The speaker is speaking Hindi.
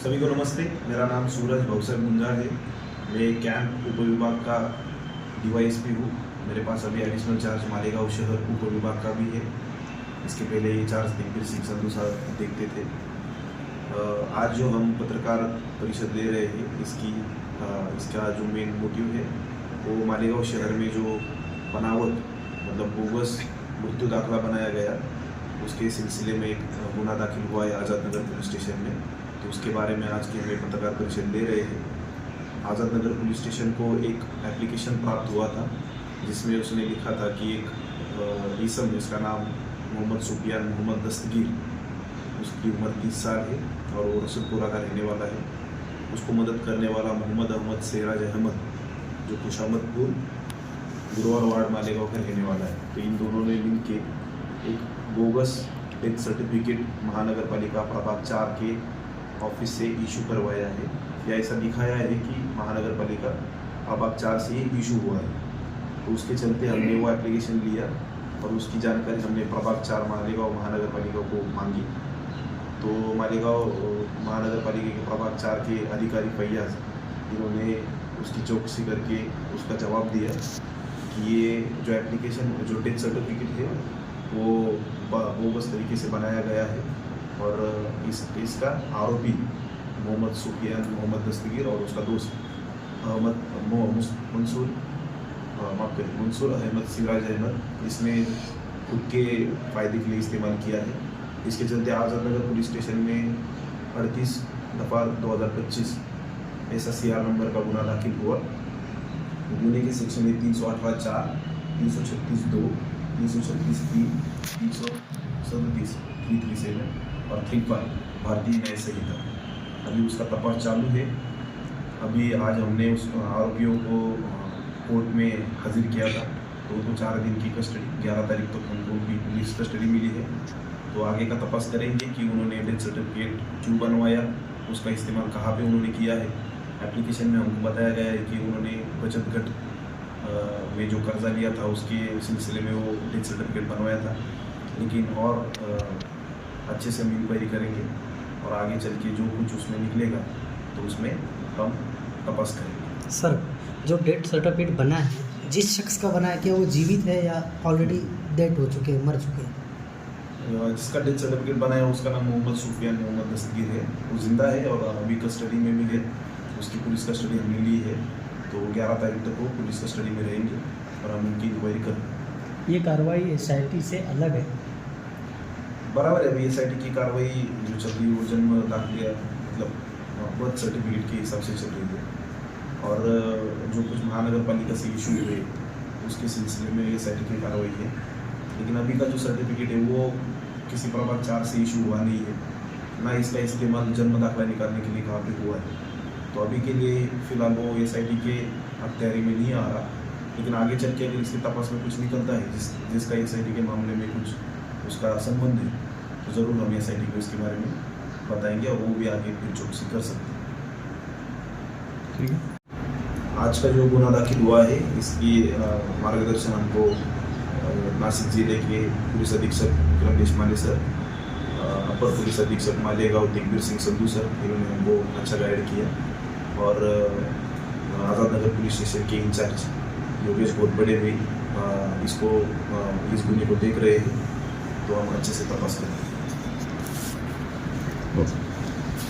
सभी को नमस्ते। मेरा नाम सूरज भवसर मुंजा है। मैं कैंप उपविभाग का डीवाईएसपी हूँ। मेरे पास अभी एडिशनल चार्ज मालेगांव शहर उपविभाग का भी है। इसके पहले ये चार्ज दिग्विजय सिंह संधू साहब देखते थे। आज जो हम पत्रकार परिषद ले रहे हैं इसका जो मेन मोटिव है वो मालेगांव शहर में जो बनावट मतलब बोगस मृत्यु दाखला बनाया गया उसके सिलसिले में एक गुना दाखिल हुआ है आज़ाद नगर पुलिस स्टेशन में। तो उसके बारे में आज की हमें पत्रकार परिषद ले रहे हैं। आज़ाद नगर पुलिस स्टेशन को एक एप्लीकेशन प्राप्त हुआ था जिसमें उसने लिखा था कि एक इसम जिसका नाम मोहम्मद सुफियान मोहम्मद दस्तगीर, उसकी उम्र 30 साल है और वो रसूलपुरा का रहने वाला है। उसको मदद करने वाला मोहम्मद अहमद सिराज अहमद जो खुशामदपुर गुरुवार वार्ड मालेगांव का रहने वाला है। तो इन दोनों ने मिल के एक बोगस डेथ सर्टिफिकेट महानगर पालिका प्रभाग 4 के ऑफिस से इशू करवाया है या ऐसा दिखाया है कि महानगर पालिका प्रभाग 4 से इशू हुआ है। तो उसके चलते हमने वो एप्लीकेशन लिया और उसकी जानकारी हमने प्रभाग 4 मालेगांव महानगर पालिका को मांगी। तो मालेगांव महानगर पालिका के प्रभाग 4 के अधिकारी फैयाज इन्होंने उसकी चौकसी करके उसका जवाब दिया कि ये जो एप्लीकेशन जो डेथ सर्टिफिकेट है वो बोगस तरीके से बनाया गया है और इस केस का आरोपी मोहम्मद सुफियान मोहम्मद दस्तगीर और उसका दोस्त मंसूर अहमद सिराज अहमद इसने खुद के फ़ायदे के लिए इस्तेमाल किया है। इसके चलते आज़ाद नगर पुलिस स्टेशन में 38/2025 ऐसा CR नंबर का गुना दाखिल हुआ। गुने के सेक्शन में 318(4), 336(2), 336(3), 337, 337 और 35 भारतीय न्याय संहिता। अभी उसका तपास चालू है। अभी आज हमने उस आरोपियों को कोर्ट में हाजिर किया था। तो उनको 4 दिन की कस्टडी 11 तारीख तक हमको उनकी पुलिस कस्टडी मिली है। तो आगे का तपास करेंगे कि उन्होंने डेथ सर्टिफिकेट क्यों बनवाया, उसका इस्तेमाल कहाँ पे उन्होंने किया है। एप्लीकेशन में हमको बताया गया है कि उन्होंने बचत गट में जो कर्जा लिया था उसके सिलसिले में वो डेथ सर्टिफिकेट बनवाया था। लेकिन और अच्छे से हम इंक्वायरी करेंगे और आगे चल के जो कुछ उसमें निकलेगा तो उसमें हम तपास करेंगे। सर, जो डेथ सर्टिफिकेट बना है जिस शख्स का बना है क्या वो जीवित है या ऑलरेडी डेथ हो चुके हैं, मर चुके हैं? जिसका डेथ सर्टिफिकेट बना है उसका नाम मोहम्मद सुफियान मोहम्मद दस्तगीर है। वो जिंदा है और अभी कस्टडी में भी है। उसकी पुलिस कस्टडी हमने ली है। तो 11 तारीख तक वो पुलिस कस्टडी में रहेंगे और हम उनकी इंक्वायरी करेंगे। ये कार्रवाई SIT से अलग है? बराबर है। अभी SIT की कार्रवाई जो चल रही है वो जन्म दाखिला मतलब बर्थ सर्टिफिकेट के हिसाब से चल रही है और जो कुछ महानगर पालिका से इशू हुए उसके सिलसिले में SIT की कार्रवाई है। लेकिन अभी का जो सर्टिफिकेट है वो किसी प्रभाग 4 से इशू हुआ नहीं है, ना इसका इस्तेमाल जन्म दाखिला निकालने के लिए कहाँ पे हुआ है। तो अभी के लिए फ़िलहाल वो SIT के अख्तियारी में नहीं आ रहा। लेकिन आगे चल के अगर इसके तपास में कुछ निकलता है जिसका SIT के मामले में कुछ उसका संबंध है तो ज़रूर हम SIT को इसके बारे में बताएंगे और वो भी आगे फिर चौकसी कर सकते हैं। ठीक है। आज का जो गुना दाखिल हुआ है इसकी मार्गदर्शन हमको नासिक जिले के पुलिस अधीक्षक रमेश माले सर, अपर पुलिस अधीक्षक मालेगांव दिग्विजय सिंह संधू सर, इन्होंने हमको अच्छा गाइड किया और आज़ाद नगर पुलिस स्टेशन के इंचार्ज योगेश बहुत बड़े भी इस गुने को देख रहे हैं। तो हम अच्छे से तपास करेंगे।